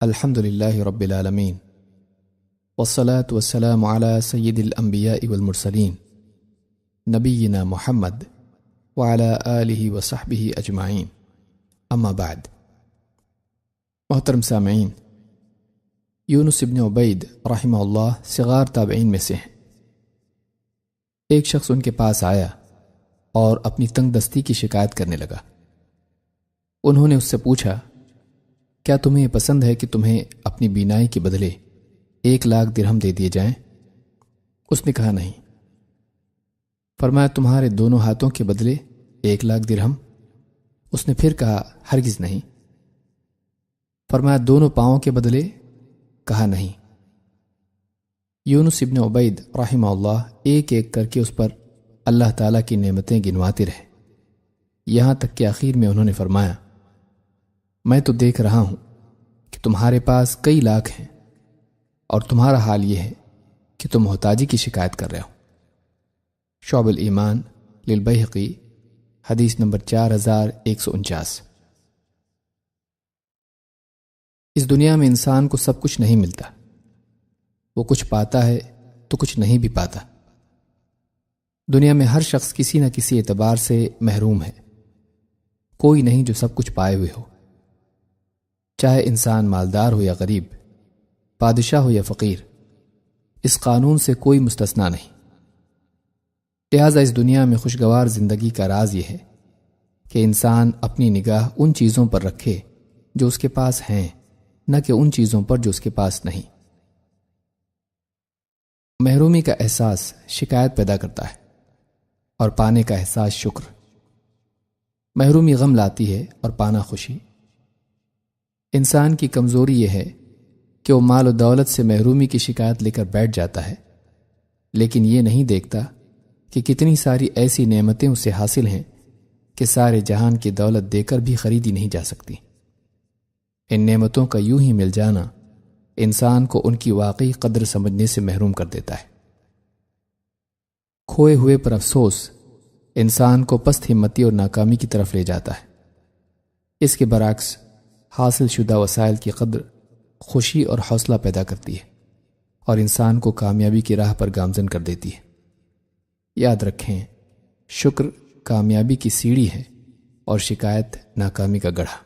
الحمد للہ رب العالمین والصلاة والسلام علی سید الانبیاء والمرسلین نبینا محمد وعلی آلہ وصحبہ اجمعین اما بعد۔ محترم سامعین، یونس ابن عبید رحمہ اللہ صغار تابعین میں سے ہیں۔ ایک شخص ان کے پاس آیا اور اپنی تنگ دستی کی شکایت کرنے لگا۔ انہوں نے اس سے پوچھا، کیا تمہیں یہ پسند ہے کہ تمہیں اپنی بینائی کے بدلے 1,00,000 درہم دے دیے جائیں؟ اس نے کہا نہیں۔ فرمایا تمہارے دونوں ہاتھوں کے بدلے 1,00,000 درہم؟ اس نے پھر کہا ہرگز نہیں۔ فرمایا دونوں پاؤں کے بدلے؟ کہا نہیں۔ یونس ابن عبید رحمہ اللہ ایک ایک کر کے اس پر اللہ تعالیٰ کی نعمتیں گنواتے رہے، یہاں تک کہ آخر میں انہوں نے فرمایا، میں تو دیکھ رہا ہوں کہ تمہارے پاس کئی لاکھ ہیں اور تمہارا حال یہ ہے کہ تم محتاجی کی شکایت کر رہے ہو۔ شعب الایمان للبیہقی، حدیث نمبر 4149۔ اس دنیا میں انسان کو سب کچھ نہیں ملتا، وہ کچھ پاتا ہے تو کچھ نہیں بھی پاتا۔ دنیا میں ہر شخص کسی نہ کسی اعتبار سے محروم ہے، کوئی نہیں جو سب کچھ پائے ہوئے ہو، چاہے انسان مالدار ہو یا غریب، بادشاہ ہو یا فقیر، اس قانون سے کوئی مستثنیٰ نہیں۔ لہٰذا اس دنیا میں خوشگوار زندگی کا راز یہ ہے کہ انسان اپنی نگاہ ان چیزوں پر رکھے جو اس کے پاس ہیں، نہ کہ ان چیزوں پر جو اس کے پاس نہیں۔ محرومی کا احساس شکایت پیدا کرتا ہے اور پانے کا احساس شکر۔ محرومی غم لاتی ہے اور پانا خوشی۔ انسان کی کمزوری یہ ہے کہ وہ مال و دولت سے محرومی کی شکایت لے کر بیٹھ جاتا ہے، لیکن یہ نہیں دیکھتا کہ کتنی ساری ایسی نعمتیں اسے حاصل ہیں کہ سارے جہان کی دولت دے کر بھی خریدی نہیں جا سکتی۔ ان نعمتوں کا یوں ہی مل جانا انسان کو ان کی واقعی قدر سمجھنے سے محروم کر دیتا ہے۔ کھوئے ہوئے پر افسوس انسان کو پست ہمتی اور ناکامی کی طرف لے جاتا ہے۔ اس کے برعکس حاصل شدہ وسائل کی قدر خوشی اور حوصلہ پیدا کرتی ہے اور انسان کو کامیابی کی راہ پر گامزن کر دیتی ہے۔ یاد رکھیں، شکر کامیابی کی سیڑھی ہے اور شکایت ناکامی کا گڑھا۔